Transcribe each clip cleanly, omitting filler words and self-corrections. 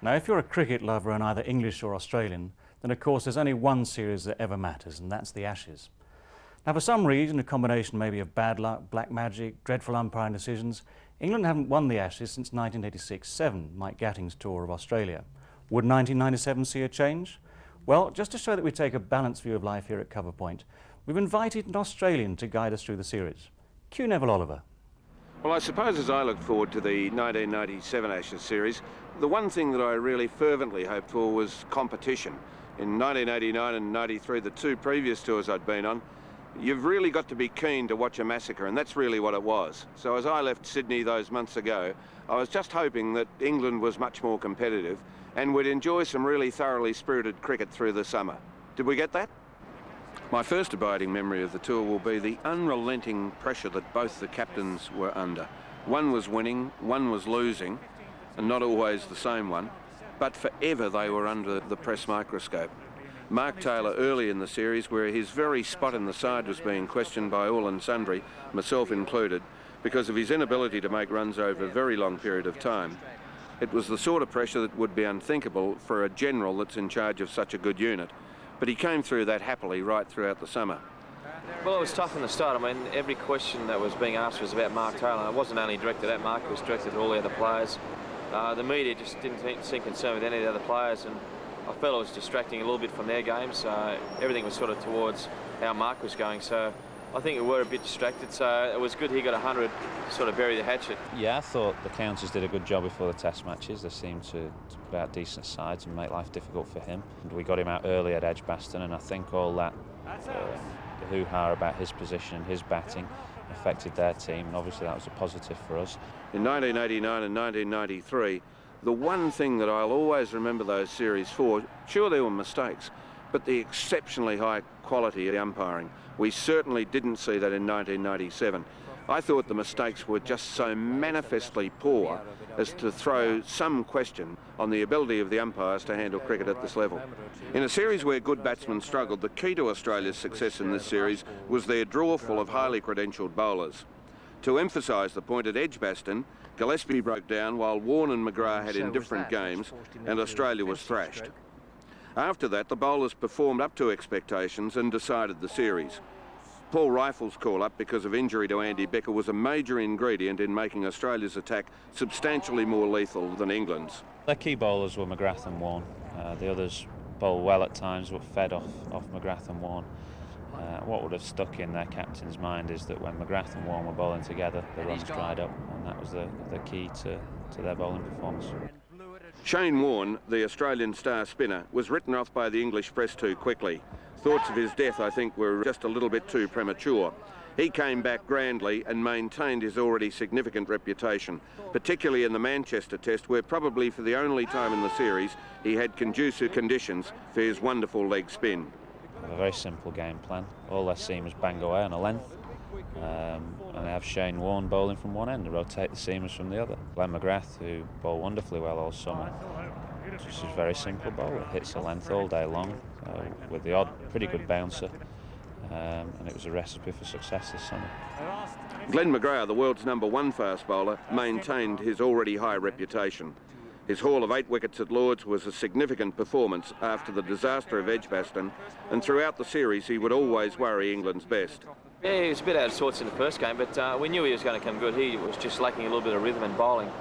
Now, if you're a cricket lover and either English or Australian, then of course there's only one series that ever matters, and that's the Ashes. Now, for some reason, a combination maybe of bad luck, black magic, dreadful umpiring decisions, England haven't won the Ashes since 1986-7, Mike Gatting's tour of Australia. Would 1997 see a change? Well, just to show that we take a balanced view of life here at Cover Point, we've invited an Australian to guide us through the series. Cue Neville Oliver. Well, I suppose as I look forward to the 1997 Ashes series, the one thing that I really fervently hoped for was competition. In 1989 and 93, the two previous tours I'd been on, you've really got to be keen to watch a massacre, and that's really what it was. So as I left Sydney those months ago, I was just hoping that England was much more competitive and would enjoy some really thoroughly spirited cricket through the summer. Did we get that? My first abiding memory of the tour will be the unrelenting pressure that both the captains were under. One was winning, one was losing, and not always the same one, but forever they were under the press microscope. Mark Taylor early in the series, where his very spot in the side was being questioned by all and sundry, myself included, because of his inability to make runs over a very long period of time. It was the sort of pressure that would be unthinkable for a general that's in charge of such a good unit. But he came through that happily right throughout the summer. Well, it was tough in the start. I mean, every question that was being asked was about Mark Taylor. It wasn't only directed at Mark, it was directed at all the other players. The media just didn't seem concerned with any of the other players, and I felt it was distracting a little bit from their games. Everything was sort of towards how Mark was going, so I think we were a bit distracted, so it was good he got 100 to sort of bury the hatchet. Yeah, I thought the Counties did a good job before the Test matches. They seemed to put out decent sides and make life difficult for him. And we got him out early at Edgbaston, and I think all that the hoo-ha about his position and his batting affected their team, and obviously that was a positive for us. In 1989 and 1993, the one thing that I'll always remember those series for, sure there were mistakes, but the exceptionally high quality of the umpiring. We certainly didn't see that in 1997. I thought the mistakes were just so manifestly poor as to throw some question on the ability of the umpires to handle cricket at this level. In a series where good batsmen struggled, the key to Australia's success in this series was their draw full of highly credentialed bowlers. To emphasise the point, at Edgbaston, Gillespie broke down while Warne and McGrath had indifferent games and Australia was thrashed. After that, the bowlers performed up to expectations and decided the series. Paul Rifle's call-up because of injury to Andy Becker was a major ingredient in making Australia's attack substantially more lethal than England's. Their key bowlers were McGrath and Warne. The others bowled well at times, but fed off McGrath and Warne. What would have stuck in their captain's mind is that when McGrath and Warne were bowling together, the runs dried up, and that was the key to their bowling performance. Shane Warne, the Australian star spinner, was written off by the English press too quickly. Thoughts of his death, I think, were just a little bit too premature. He came back grandly and maintained his already significant reputation, particularly in the Manchester Test, where probably for the only time in the series he had conducive conditions for his wonderful leg spin. A very simple game plan. All their seamers bang away on a length, and they have Shane Warne bowling from one end and rotate the seamers from the other. Glenn McGrath, who bowled wonderfully well all summer, just a very simple bowler, hits a length all day long with the odd pretty good bouncer, and it was a recipe for success this summer. Glenn McGrath, the world's #1 fast bowler, maintained his already high reputation. His haul of 8 wickets at Lord's was a significant performance after the disaster of Edgbaston, and throughout the series he would always worry England's best. Yeah, he was a bit out of sorts in the first game, but we knew he was going to come good. He was just lacking a little bit of rhythm in bowling.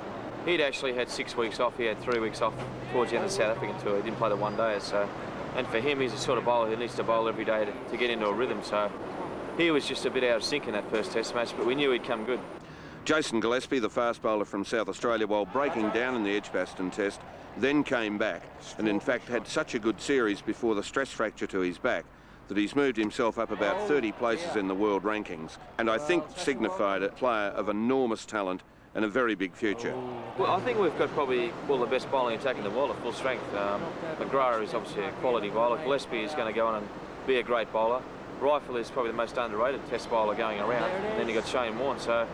He'd actually had 6 weeks off. He had 3 weeks off towards the end of the South African tour. He didn't play the one day, so. And for him, he's the sort of bowler who needs to bowl every day to get into a rhythm, so he was just a bit out of sync in that first Test match, but we knew he'd come good. Jason Gillespie, the fast bowler from South Australia, while breaking down in the Edgbaston Test, then came back and in fact had such a good series before the stress fracture to his back that he's moved himself up about 30 places in the world rankings, and I think signified a player of enormous talent and a very big future. Well, I think we've got probably all the best bowling attack in the world at full strength. McGrath is obviously a quality bowler. Gillespie is going to go on and be a great bowler. Rifle is probably the most underrated Test bowler going around. And then you've got Shane Warne. So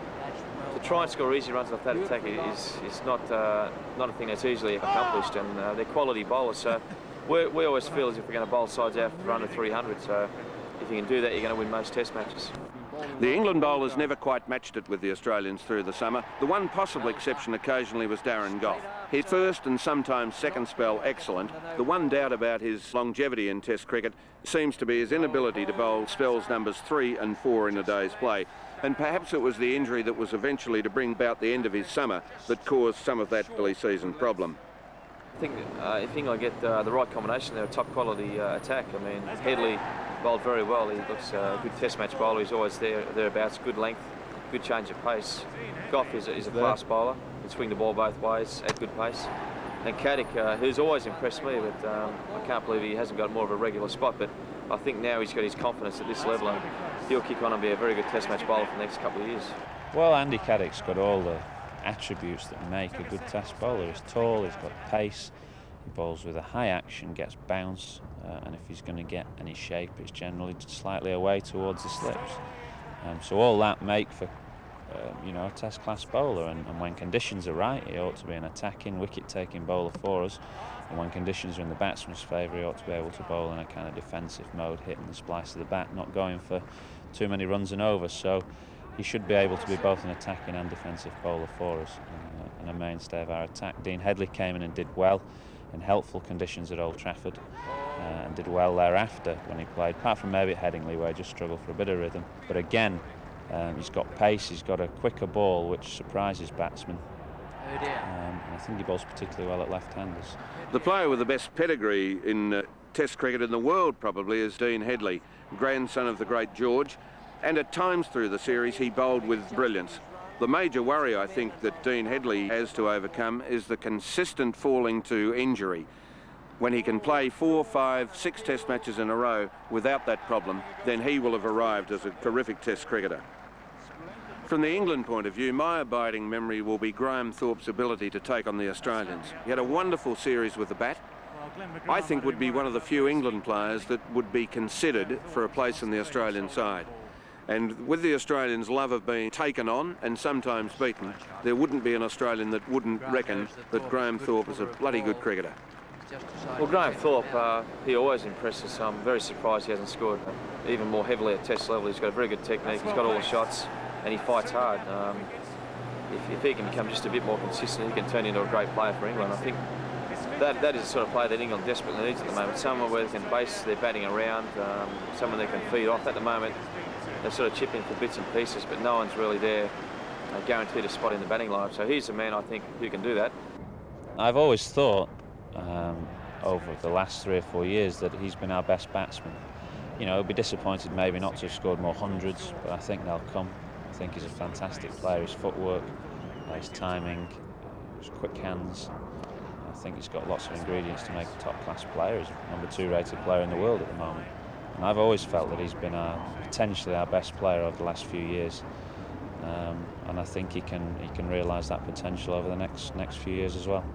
to try and score easy runs off that attack is not a thing that's easily accomplished, and they're quality bowlers. So we always feel as if we're going to bowl sides out for under 300. So if you can do that, you're going to win most Test matches. The England bowlers never quite matched it with the Australians through the summer. The one possible exception occasionally was Darren Gough. His first and sometimes second spell excellent. The one doubt about his longevity in Test cricket seems to be his inability to bowl spells numbers 3 and 4 in a day's play. And perhaps it was the injury that was eventually to bring about the end of his summer that caused some of that early season problem. I think if England get the right combination, they're a top quality attack. I mean, Headley bowled very well. He looks a good test match bowler. He's always thereabouts, good length, good change of pace. Gough is a class bowler. Can swing the ball both ways at good pace. And Caddick, who's always impressed me, but I can't believe he hasn't got more of a regular spot. But I think now he's got his confidence at this level, and he'll kick on and be a very good test match bowler for the next couple of years. Well, Andy Caddick's got all the attributes that make a good test bowler. He's tall, he's got pace, he bowls with a high action, gets bounce, and if he's going to get any shape, it's generally slightly away towards the slips. So all that make for a test class bowler, and when conditions are right, he ought to be an attacking, wicket-taking bowler for us, and when conditions are in the batsman's favour, he ought to be able to bowl in a kind of defensive mode, hitting the splice of the bat, not going for too many runs and overs. So he should be able to be both an attacking and defensive bowler for us, and a mainstay of our attack. Dean Headley came in and did well in helpful conditions at Old Trafford, and did well thereafter when he played, apart from maybe at Headingley where he just struggled for a bit of rhythm. But again, he's got pace, he's got a quicker ball which surprises batsmen. And I think he bowls particularly well at left-handers. The player with the best pedigree in Test cricket in the world probably is Dean Headley, grandson of the great George, and at times through the series he bowled with brilliance. The major worry I think that Dean Headley has to overcome is the consistent falling to injury. When he can play 4, 5, 6 test matches in a row without that problem, then he will have arrived as a terrific test cricketer. From the England point of view, my abiding memory will be Graham Thorpe's ability to take on the Australians. He had a wonderful series with the bat. I think would be one of the few England players that would be considered for a place in the Australian side. And with the Australians' love of being taken on and sometimes beaten, there wouldn't be an Australian that wouldn't reckon that Graham Thorpe is a bloody good cricketer. Well, Graham Thorpe, he always impresses, so I'm very surprised he hasn't scored even more heavily at test level. He's got a very good technique, he's got all the shots, and he fights hard. If he can become just a bit more consistent, he can turn into a great player for England. I think that is the sort of player that England desperately needs at the moment. Someone where they can base their batting around, someone they can feed off. At the moment, they're sort of chipping for bits and pieces, but no one's really there guaranteed a spot in the batting lineup. So he's the man, I think, who can do that. I've always thought over the last 3 or 4 years that he's been our best batsman. You know, he'll be disappointed maybe not to have scored more hundreds, but I think they'll come. I think he's a fantastic player. His footwork, his timing, his quick hands. I think he's got lots of ingredients to make a top-class player. He's the number 2 rated player in the world at the moment. And I've always felt that he's been potentially our best player over the last few years. And I think he can realise that potential over the next few years as well.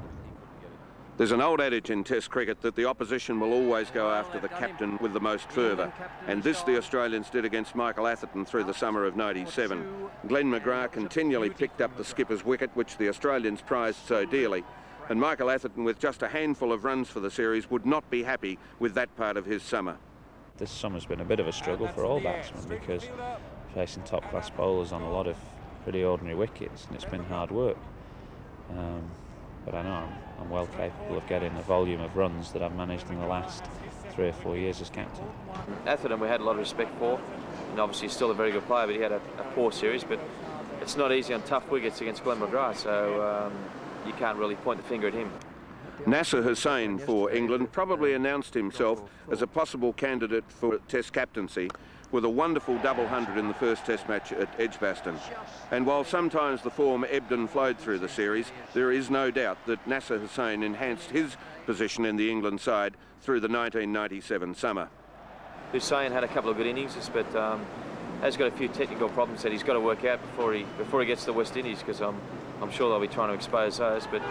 There's an old adage in Test cricket that the opposition will always go after the captain with the most fervour, and this the Australians did against Michael Atherton through the summer of '97. Glenn McGrath continually picked up the skipper's wicket, which the Australians prized so dearly, and Michael Atherton, with just a handful of runs for the series, would not be happy with that part of his summer. This summer's been a bit of a struggle for all batsmen because facing top-class bowlers on a lot of pretty ordinary wickets, and it's been hard work. But I know I'm well capable of getting the volume of runs that I've managed in the last 3 or 4 years as captain. Atherton we had a lot of respect for, and obviously he's still a very good player, but he had a poor series. But it's not easy on tough wickets against Glenn McGrath, so you can't really point the finger at him. Nasser Hussain for England probably announced himself as a possible candidate for Test captaincy with a wonderful double 100 in the first Test match at Edgbaston. And while sometimes the form ebbed and flowed through the series, there is no doubt that Nasser Hussain enhanced his position in the England side through the 1997 summer. Hussain had a couple of good innings, but has got a few technical problems that he's got to work out before he gets to the West Indies, because I'm sure they'll be trying to expose those. But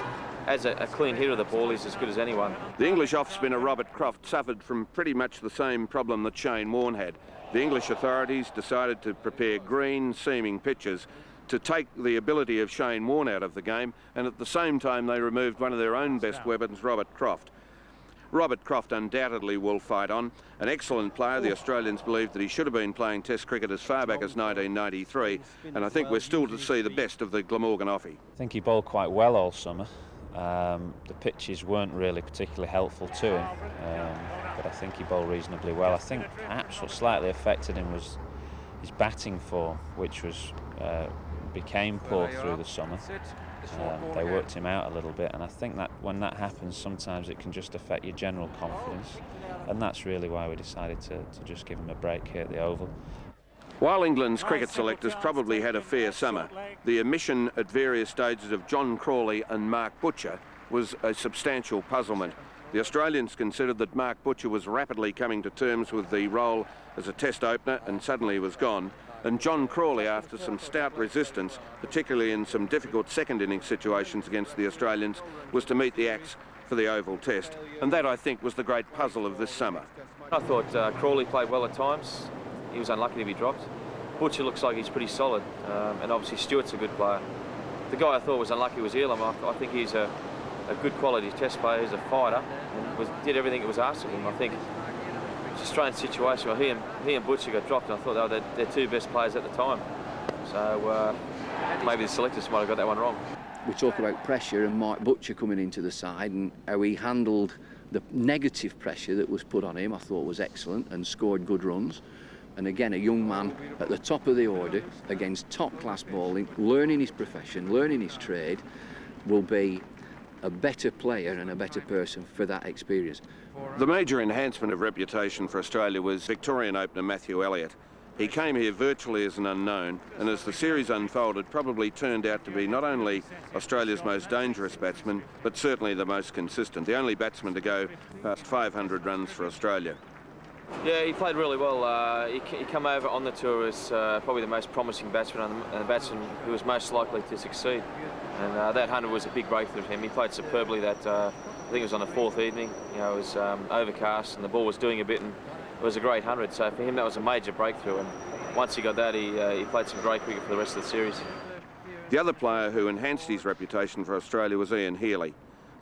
as a clean hitter of the ball, he's as good as anyone. The English off-spinner Robert Croft suffered from pretty much the same problem that Shane Warne had. The English authorities decided to prepare green, seaming pitches to take the ability of Shane Warne out of the game, and at the same time they removed one of their own best weapons, Robert Croft. Robert Croft undoubtedly will fight on. An excellent player. The Australians believe that he should have been playing Test cricket as far back as 1993, and I think we're still to see the best of the Glamorgan offie. I think he bowled quite well all summer. The pitches weren't really particularly helpful to him, but I think he bowled reasonably well. I think perhaps what slightly affected him was his batting form, which became poor through the summer. They worked him out a little bit, and I think that when that happens, sometimes it can just affect your general confidence, and that's really why we decided to just give him a break here at the Oval. While England's cricket selectors probably had a fair summer, the omission at various stages of John Crawley and Mark Butcher was a substantial puzzlement. The Australians considered that Mark Butcher was rapidly coming to terms with the role as a Test opener and suddenly was gone. And John Crawley, after some stout resistance, particularly in some difficult second innings situations against the Australians, was to meet the axe for the Oval Test. And that, I think, was the great puzzle of this summer. I thought Crawley played well at times. He was unlucky to be dropped. Butcher looks like he's pretty solid, and obviously Stewart's a good player. The guy I thought was unlucky was Elam. I think he's a good quality Test player. He's a fighter and did everything that was asked of him. I think it's a strange situation where he and Butcher got dropped, and I thought they were their two best players at the time. So maybe the selectors might have got that one wrong. We talk about pressure and Mike Butcher coming into the side and how he handled the negative pressure that was put on him. I thought was excellent and scored good runs. And again, a young man at the top of the order against top-class bowling, learning his profession, learning his trade, will be a better player and a better person for that experience. The major enhancement of reputation for Australia was Victorian opener Matthew Elliott. He came here virtually as an unknown, and as the series unfolded, probably turned out to be not only Australia's most dangerous batsman, but certainly the most consistent, the only batsman to go past 500 runs for Australia. Yeah, he played really well. He came over on the tour as probably the most promising batsman and the batsman who was most likely to succeed. And that 100 was a big breakthrough for him. He played superbly that, I think it was on the fourth evening. You know, it was overcast and the ball was doing a bit, and it was a great 100. So for him, that was a major breakthrough. And once he got that, he played some great cricket for the rest of the series. The other player who enhanced his reputation for Australia was Ian Healy.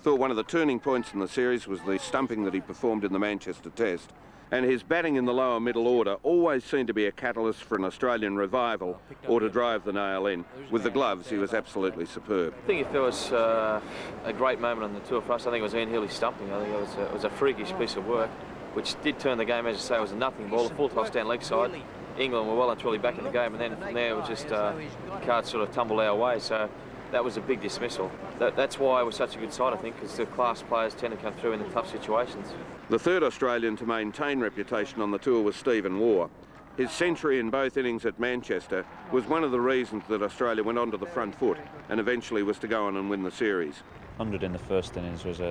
Thought one of the turning points in the series was the stumping that he performed in the Manchester Test. And his batting in the lower middle order always seemed to be a catalyst for an Australian revival or to drive the nail in. With the gloves, he was absolutely superb. I think if there was a great moment on the tour for us, I think it was Ian Healy stumping. I think it was a freakish piece of work, which did turn the game, as you say. It was a nothing ball, a full toss down leg side. England were well and truly back in the game, and then from there it was just cards sort of tumbled our way. So that was a big dismissal. That's why it was such a good side, I think, because the class players tend to come through in the tough situations. The third Australian to maintain reputation on the tour was Stephen Waugh. His century in both innings at Manchester was one of the reasons that Australia went onto the front foot and eventually was to go on and win the series. 100 in the first innings was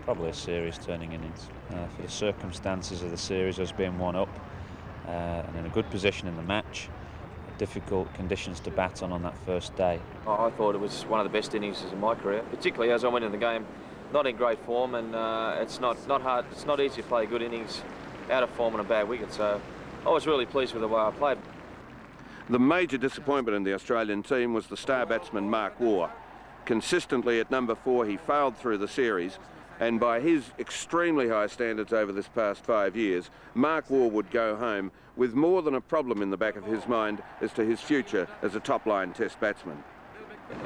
probably a series-turning innings. For the circumstances of the series, us being one up and in a good position in the match, difficult conditions to bat on that first day. I thought it was one of the best innings in my career, particularly as I went in the game not in great form, and it's not hard. It's not easy to play good innings out of form on a bad wicket. So I was really pleased with the way I played. The major disappointment in the Australian team was the star batsman Mark Waugh. Consistently at number 4, he failed through the series, and by his extremely high standards over this past 5 years, Mark Waugh would go home with more than a problem in the back of his mind as to his future as a top-line Test batsman.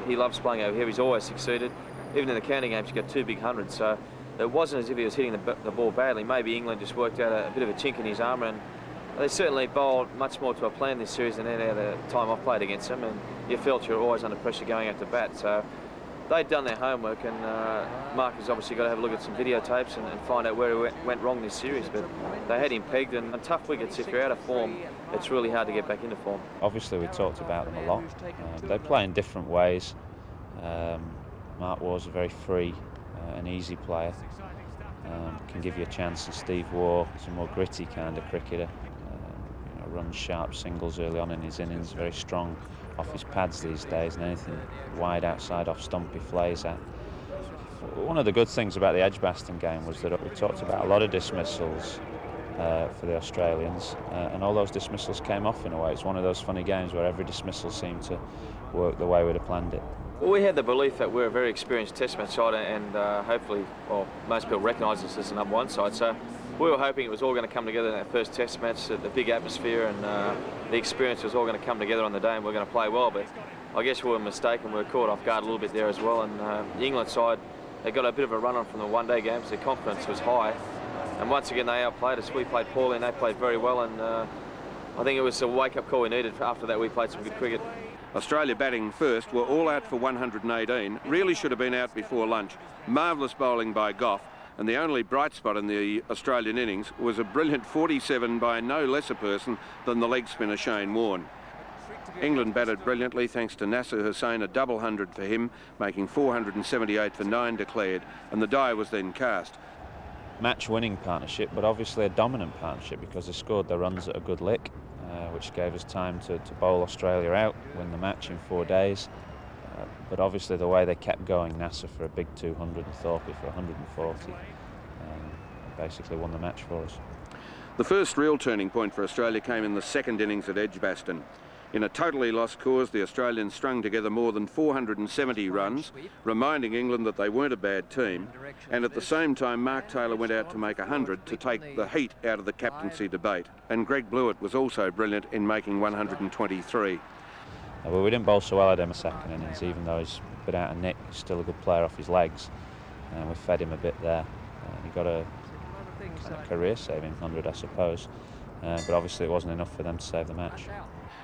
He loves playing over here. He's always succeeded. Even in the county games, he got 2 big hundreds. So it wasn't as if he was hitting the ball badly. Maybe England just worked out a bit of a chink in his armour, and they certainly bowled much more to a plan this series than any other time I've played against them. And you felt you're always under pressure going out to bat. So they'd done their homework, and Mark has obviously got to have a look at some videotapes and find out where he went wrong this series. But they had him pegged, and on tough wickets, if you're out of form, it's really hard to get back into form. Obviously, we talked about them a lot. They play in different ways. Mark Waugh's a very free and easy player. Can give you a chance, and Steve Waugh is a more gritty kind of cricketer. Runs sharp singles early on in his innings, very strong off his pads these days, and anything wide outside off stump he flays at. One of the good things about the Edgbaston game was that we talked about a lot of dismissals for the Australians, and all those dismissals came off in a way. It's one of those funny games where every dismissal seemed to work the way we'd have planned it. Well, we had the belief that we're a very experienced Test match side, and hopefully, well, most people recognise us as the #1 side. So we were hoping it was all going to come together in that first Test match, the big atmosphere and the experience was all going to come together on the day, and we're going to play well. But I guess we were mistaken. We were caught off guard a little bit there as well. And the England side, they got a bit of a run on from the one-day games. Their confidence was high, and once again they outplayed us. We played poorly, and they played very well. And I think it was a wake-up call we needed. After that, we played some good cricket. Australia batting first were all out for 118, really should have been out before lunch. Marvellous bowling by Gough, and the only bright spot in the Australian innings was a brilliant 47 by no less a person than the leg spinner Shane Warne. England batted brilliantly thanks to Nasser Hussain, a double 100 for him, making 478 for 9 declared, and the die was then cast. Match-winning partnership, but obviously a dominant partnership because they scored their runs at a good lick, which gave us time to bowl Australia out, win the match in 4 days. But obviously the way they kept going, Nasser for a big 200 and Thorpe for 140, basically won the match for us. The first real turning point for Australia came in the second innings at Edgbaston. In a totally lost cause, the Australians strung together more than 470 runs, reminding England that they weren't a bad team. And at the same time, Mark Taylor went out to make 100 to take the heat out of the captaincy debate. And Greg Blewett was also brilliant in making 123. Well, we didn't bowl so well at him a second innings, even though he's a bit out of nick. He's still a good player off his legs. And we fed him a bit there. He got a kind of career-saving 100, I suppose. But obviously it wasn't enough for them to save the match.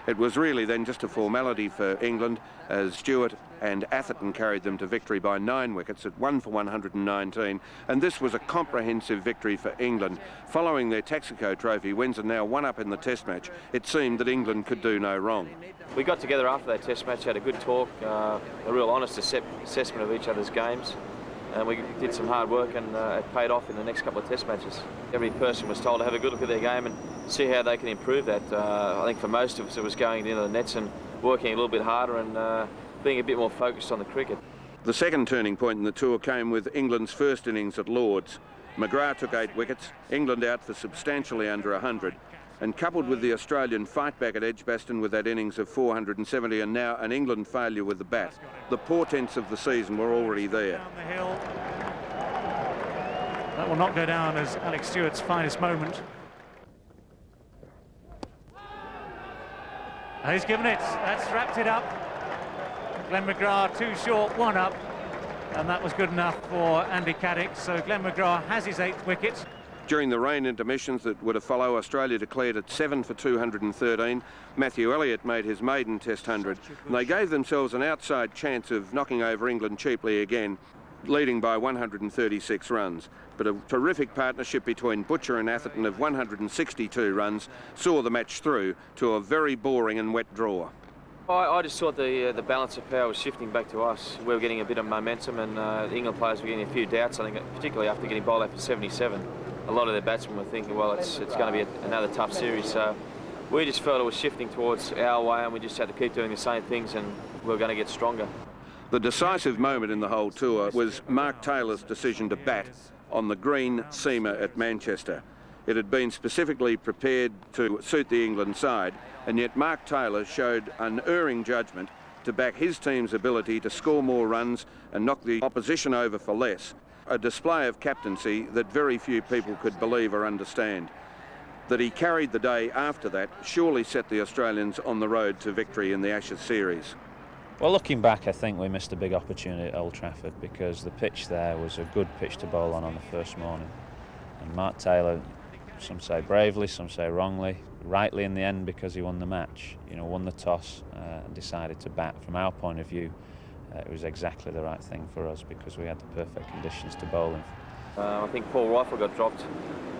It was really then just a formality for England as Stewart and Atherton carried them to victory by 9 wickets at 1 for 119, and this was a comprehensive victory for England. Following their Texaco Trophy wins and now 1 up in the Test match, it seemed that England could do no wrong. We got together after that Test match, had a good talk, a real honest assessment of each other's games, and we did some hard work, and it paid off in the next couple of Test matches. Every person was told to have a good look at their game and see how they can improve that. I think for most of us it was going into the nets and working a little bit harder and being a bit more focused on the cricket. The second turning point in the tour came with England's first innings at Lord's. McGrath took 8 wickets, England out for substantially under 100, and coupled with the Australian fight back at Edgbaston with that innings of 470 and now an England failure with the bat, the portents of the season were already there. Down the hill. That will not go down as Alex Stewart's finest moment. He's given it, that's wrapped it up. Glenn McGrath too short, 1 up, and that was good enough for Andy Caddick. So Glenn McGrath has his 8th wicket. During the rain intermissions that were to follow, Australia declared at 7 for 213. Matthew Elliott made his maiden Test 100, and they gave themselves an outside chance of knocking over England cheaply again, leading by 136 runs. But a terrific partnership between Butcher and Atherton of 162 runs saw the match through to a very boring and wet draw. I just thought the balance of power was shifting back to us. We were getting a bit of momentum, and the England players were getting a few doubts, I think, particularly after getting bowled out for 77. A lot of their batsmen were thinking, well, it's going to be another tough series. So we just felt it was shifting towards our way, and we just had to keep doing the same things, and we were going to get stronger. The decisive moment in the whole tour was Mark Taylor's decision to bat on the green seamer at Manchester. It had been specifically prepared to suit the England side, and yet Mark Taylor showed unerring judgment to back his team's ability to score more runs and knock the opposition over for less. A display of captaincy that very few people could believe or understand. That he carried the day after that surely set the Australians on the road to victory in the Ashes series. Well, looking back, I think we missed a big opportunity at Old Trafford because the pitch there was a good pitch to bowl on the first morning. And Mark Taylor, some say bravely, some say wrongly, rightly in the end because he won the match, won the toss and decided to bat. From our point of view, it was exactly the right thing for us because we had the perfect conditions to bowl in. I think Paul Rifle got dropped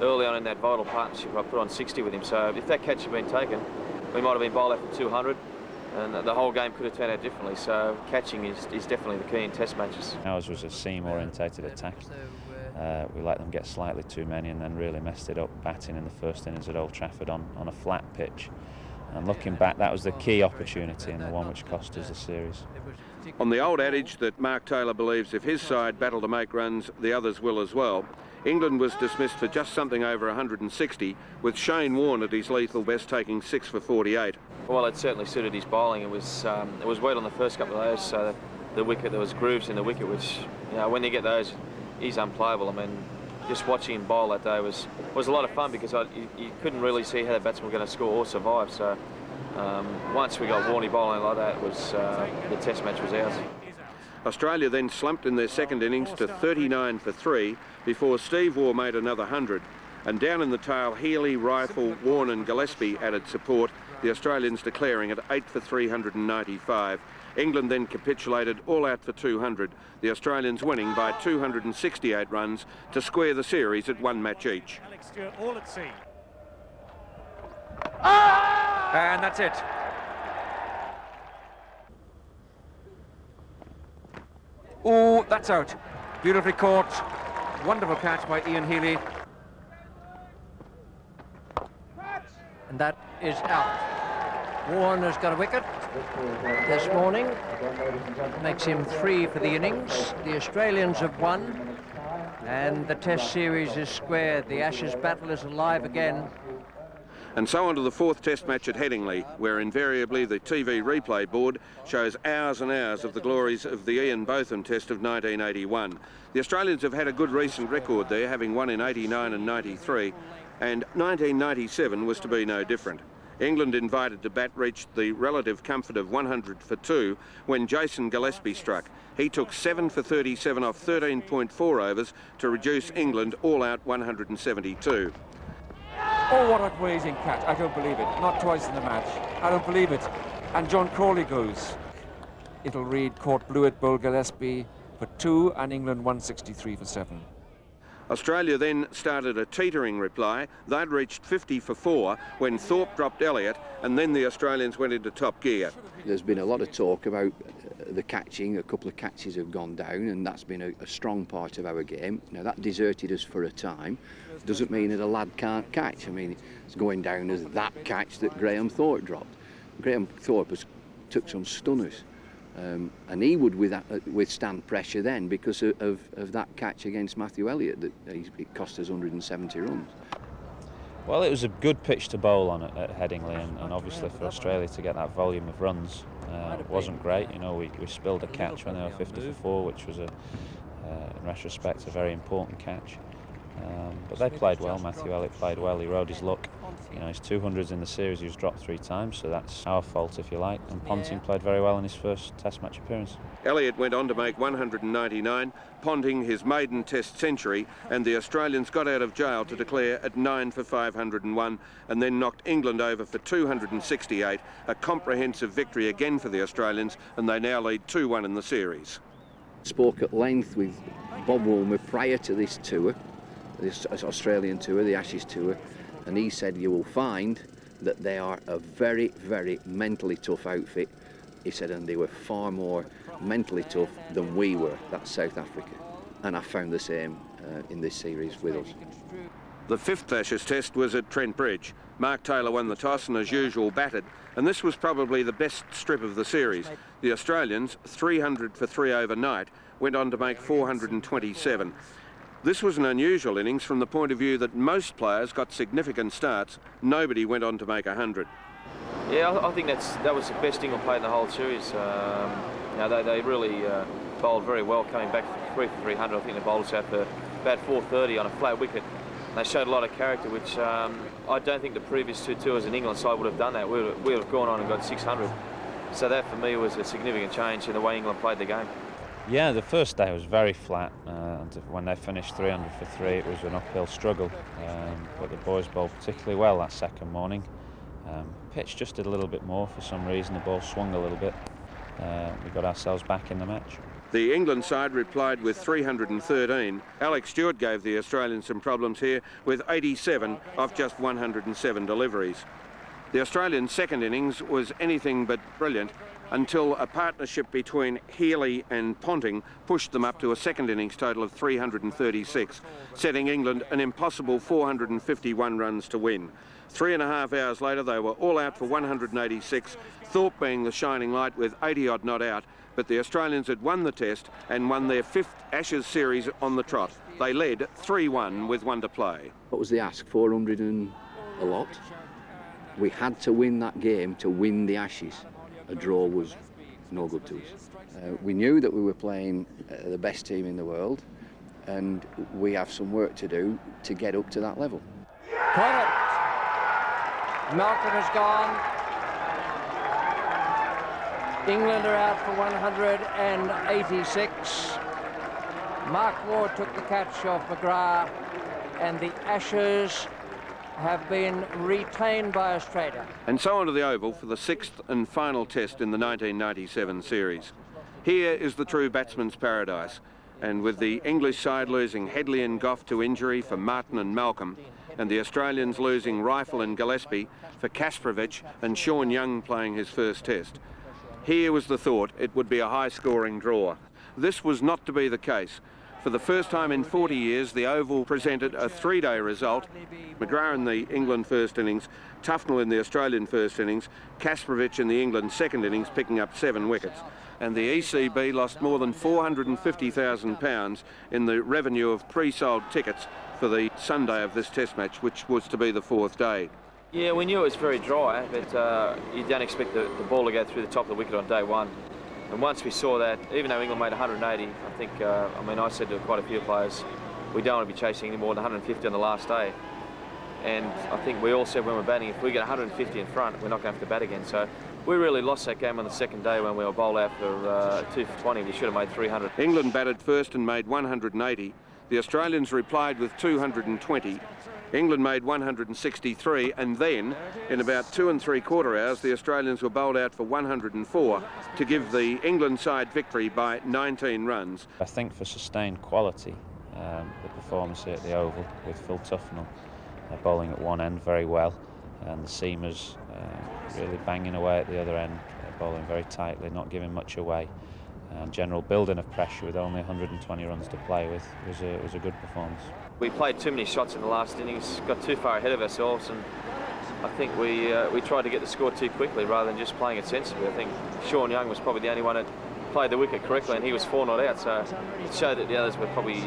early on in that vital partnership. I put on 60 with him, so if that catch had been taken, we might have been bowled out for 200. And the whole game could have turned out differently, so catching is definitely the key in Test matches. Ours was a seam-orientated attack. We let them get slightly too many and then really messed it up batting in the first innings at Old Trafford on a flat pitch. And looking back, that was the key opportunity and the one which cost us the series. On the old adage that Mark Taylor believes if his side battle to make runs, the others will as well, England was dismissed for just something over 160, with Shane Warne at his lethal best taking 6 for 48. Well, it certainly suited his bowling. It was wet on the first couple of days, so the wicket. There was grooves in the wicket, which, you know, when you get those, he's unplayable. I mean, just watching him bowl that day was a lot of fun, because you couldn't really see how the batsman were going to score or survive. So once we got Warney bowling like that, it was the Test match was ours. Australia then slumped in their second innings to 39 for 3 before Steve Waugh made another 100. And down in the tail, Healy, Rifle, Warne and Gillespie added support, the Australians declaring at 8 for 395. England then capitulated all out for 200, the Australians winning by 268 runs to square the series at one match each. Alex Stewart all at sea. And that's it. Oh, that's out. Beautifully caught. Wonderful catch by Ian Healy. And that is out. Warne has got a wicket this morning. Makes him 3 for the innings. The Australians have won, and the Test series is squared. The Ashes battle is alive again. And so on to the fourth Test match at Headingley, where invariably the TV replay board shows hours and hours of the glories of the Ian Botham Test of 1981. The Australians have had a good recent record there, having won in 89 and 93, and 1997 was to be no different. England invited to bat reached the relative comfort of 100 for 2 when Jason Gillespie struck. He took 7 for 37 off 13.4 overs to reduce England all out 172. Oh, what a amazing catch. I don't believe it. Not twice in the match. I don't believe it. And John Crawley goes. It'll read caught Blewett, bowled Gillespie for 2 and England 163 for 7. Australia then started a teetering reply. They'd reached 50 for 4 when Thorpe dropped Elliott, and then the Australians went into top gear. There's been a lot of talk about the catching. A couple of catches have gone down, and that's been a strong part of our game. Now, that deserted us for a time. Doesn't mean that a lad can't catch. I mean, it's going down as that catch that Graham Thorpe dropped. Graham Thorpe took some stunners. And he would withstand pressure then because of that catch against Matthew Elliott that it cost us 170 runs. Well, it was a good pitch to bowl on at Headingley, and obviously for Australia to get that volume of runs wasn't great. You know, we spilled a catch when they were 50 for 4, which was in retrospect a very important catch. But they played well. Matthew Elliott played well. He rode his luck. You know, his 200s in the series, he was dropped 3 times, so that's our fault, if you like. And Ponting played very well in his first Test match appearance. Elliott went on to make 199, Ponting his maiden Test century, and the Australians got out of jail to declare at 9 for 501, and then knocked England over for 268, a comprehensive victory again for the Australians, and they now lead 2-1 in the series. Spoke at length with Bob Woolmer prior to this tour, this Australian tour, the Ashes tour, and he said you will find that they are a very, very mentally tough outfit. He said, and they were far more mentally tough than we were, that's South Africa. And I found the same in this series with us. The fifth Ashes Test was at Trent Bridge. Mark Taylor won the toss and as usual batted, and this was probably the best strip of the series. The Australians, 300 for 3 overnight, went on to make 427. This was an unusual innings from the point of view that most players got significant starts. Nobody went on to make 100. Yeah, I think that was the best England played in the whole series. You know, they really bowled very well, coming back 3 for 300. I think the bowlers out for about 430 on a flat wicket. They showed a lot of character, which I don't think the previous 2 tours in England side would have done that. We would have gone on and got 600. So that for me was a significant change in the way England played the game. Yeah, the first day was very flat, and when they finished 300 for 3 it was an uphill struggle, but the boys bowled particularly well that second morning. Pitch just did a little bit more for some reason, the ball swung a little bit. We got ourselves back in the match. The England side replied with 313. Alex Stewart gave the Australians some problems here with 87 off just 107 deliveries. The Australian second innings was anything but brilliant until a partnership between Healy and Ponting pushed them up to a second innings total of 336, setting England an impossible 451 runs to win. 3.5 hours later, they were all out for 186, Thorpe being the shining light with 80-odd not out, but the Australians had won the Test and won their 5th Ashes series on the trot. They led 3-1 with 1 to play. What was the ask? 400 and a lot? We had to win that game to win the Ashes. A draw was no good to us. We knew that we were playing the best team in the world, and we have some work to do to get up to that level. Caught it. Malcolm is gone. England are out for 186. Mark Ward took the catch off McGrath, and the Ashes have been retained by Australia. And so on to the Oval for the 6th and final test in the 1997 series. Here is the true batsman's paradise, and with the English side losing Headley and Gough to injury for Martin and Malcolm, and the Australians losing Rifle and Gillespie for Kasparovich and Sean Young playing his first test, here was the thought it would be a high-scoring draw. This was not to be the case. For the first time in 40 years, the Oval presented a three-day result. McGrath in the England first innings, Tufnell in the Australian first innings, Kasparovich in the England second innings, picking up 7 wickets. And the ECB lost more than £450,000 in the revenue of pre-sold tickets for the Sunday of this test match, which was to be the 4th day. Yeah, we knew it was very dry, but you don't expect the ball to go through the top of the wicket on day one. And once we saw that, even though England made 180, I think, I said to quite a few players, we don't want to be chasing any more than 150 on the last day. And I think we all said when we're batting, if we get 150 in front, we're not going to have to bat again. So we really lost that game on the second day when we were bowled out for 2 for 20. We should have made 300. England batted first and made 180. The Australians replied with 220. England made 163, and then, in about 2 3/4 hours, the Australians were bowled out for 104 to give the England side victory by 19 runs. I think for sustained quality, the performance here at the Oval with Phil Tufnell bowling at one end very well, and the seamers really banging away at the other end, bowling very tightly, not giving much away, and general building of pressure with only 120 runs to play with was a good performance. We played too many shots in the last innings, got too far ahead of ourselves, and I think we tried to get the score too quickly rather than just playing it sensibly. I think Sean Young was probably the only one that played the wicket correctly, and he was 4 not out, so it showed that the others were probably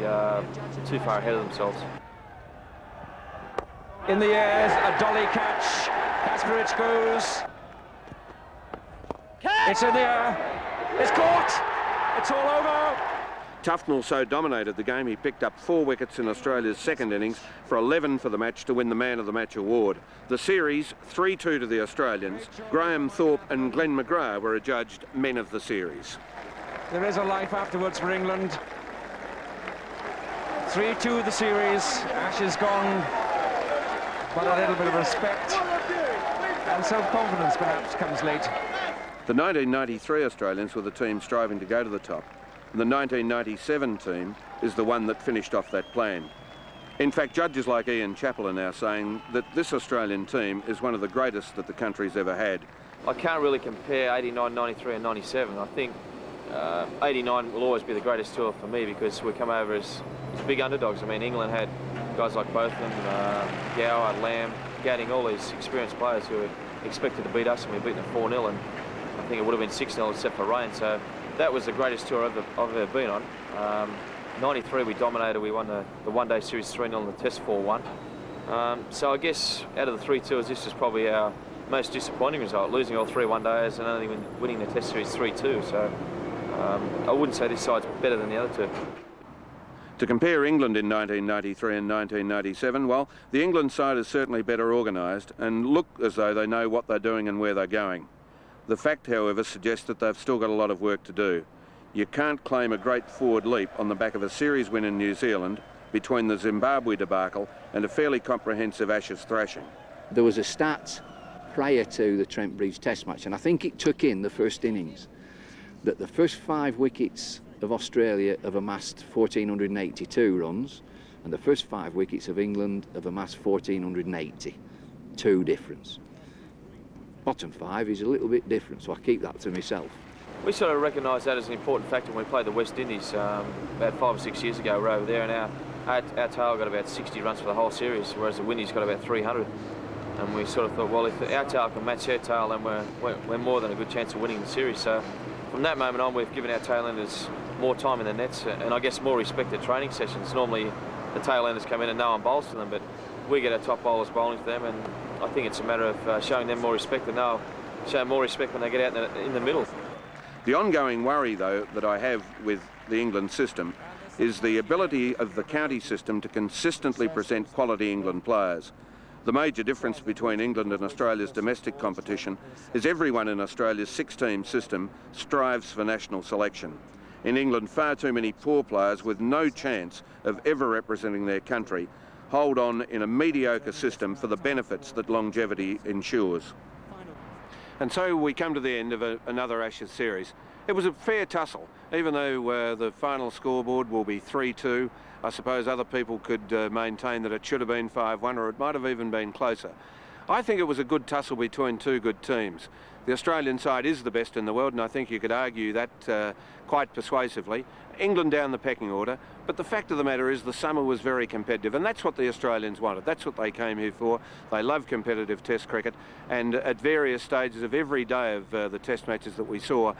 too far ahead of themselves. In the air, a dolly catch. Kasparovich goes. It's in the air. It's caught. It's all over. Tufnell so dominated the game he picked up 4 wickets in Australia's second innings for 11 for the match to win the Man of the Match award. The series, 3-2 to the Australians. Graham Thorpe and Glenn McGrath were adjudged men of the series. There is a life afterwards for England. 3-2 the series. Ashes gone, but a little bit of respect and self-confidence perhaps comes late. The 1993 Australians were the team striving to go to the top. The 1997 team is the one that finished off that plan. In fact, judges like Ian Chappell are now saying that this Australian team is one of the greatest that the country's ever had. I can't really compare 89, 93 and 97. I think 89 will always be the greatest tour for me because we come over as big underdogs. I mean, England had guys like Botham, Gower, Lamb, Gadding, all these experienced players who were expected to beat us, and we beat them 4-0, and I think it would have been 6-0 except for rain. So that was the greatest tour I've ever been on. 93 we dominated, we won the one-day series 3-0 and the test 4-1. So I guess out of the 3 tours, this is probably our most disappointing result, losing all 3 one-days and only winning the test series 3-2. So I wouldn't say this side's better than the other 2. To compare England in 1993 and 1997, well, the England side is certainly better organised and look as though they know what they're doing and where they're going. The fact, however, suggests that they've still got a lot of work to do. You can't claim a great forward leap on the back of a series win in New Zealand between the Zimbabwe debacle and a fairly comprehensive Ashes thrashing. There was a stat prior to the Trent Bridge Test match, and I think it took in the first innings, that the first 5 wickets of Australia have amassed 1,482 runs, and the first 5 wickets of England have amassed 1,480. 2 difference. Bottom 5 is a little bit different, so I keep that to myself. We sort of recognised that as an important factor when we played the West Indies about 5 or 6 years ago. We were over there, and our tail got about 60 runs for the whole series, whereas the Windies got about 300. And we sort of thought, well, if our tail can match their tail, then we're more than a good chance of winning the series. So from that moment on, we've given our tailenders more time in the nets, and I guess more respect at training sessions. Normally, the tailenders come in and no one bowls to them, but we get our top bowlers bowling to them, and I think it's a matter of showing them more respect, and they'll show more respect when they get out in the middle. The ongoing worry, though, that I have with the England system is the ability of the county system to consistently present quality England players. The major difference between England and Australia's domestic competition is everyone in Australia's 6-team system strives for national selection. In England, far too many poor players with no chance of ever representing their country hold on in a mediocre system for the benefits that longevity ensures. And so we come to the end of another Ashes series. It was a fair tussle, even though the final scoreboard will be 3-2. I suppose other people could maintain that it should have been 5-1, or it might have even been closer. I think it was a good tussle between two good teams. The Australian side is the best in the world, and I think you could argue that quite persuasively. England down the pecking order, but the fact of the matter is the summer was very competitive, and that's what the Australians wanted. That's what they came here for. They love competitive Test cricket, and at various stages of every day of the Test matches that we saw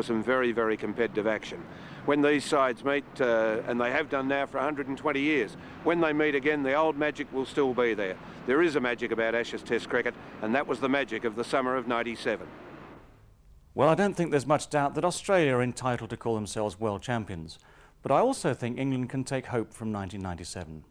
some very, very competitive action. When these sides meet, and they have done now for 120 years, when they meet again, the old magic will still be there. There is a magic about Ashes Test cricket, and that was the magic of the summer of '97. Well, I don't think there's much doubt that Australia are entitled to call themselves world champions, but I also think England can take hope from 1997.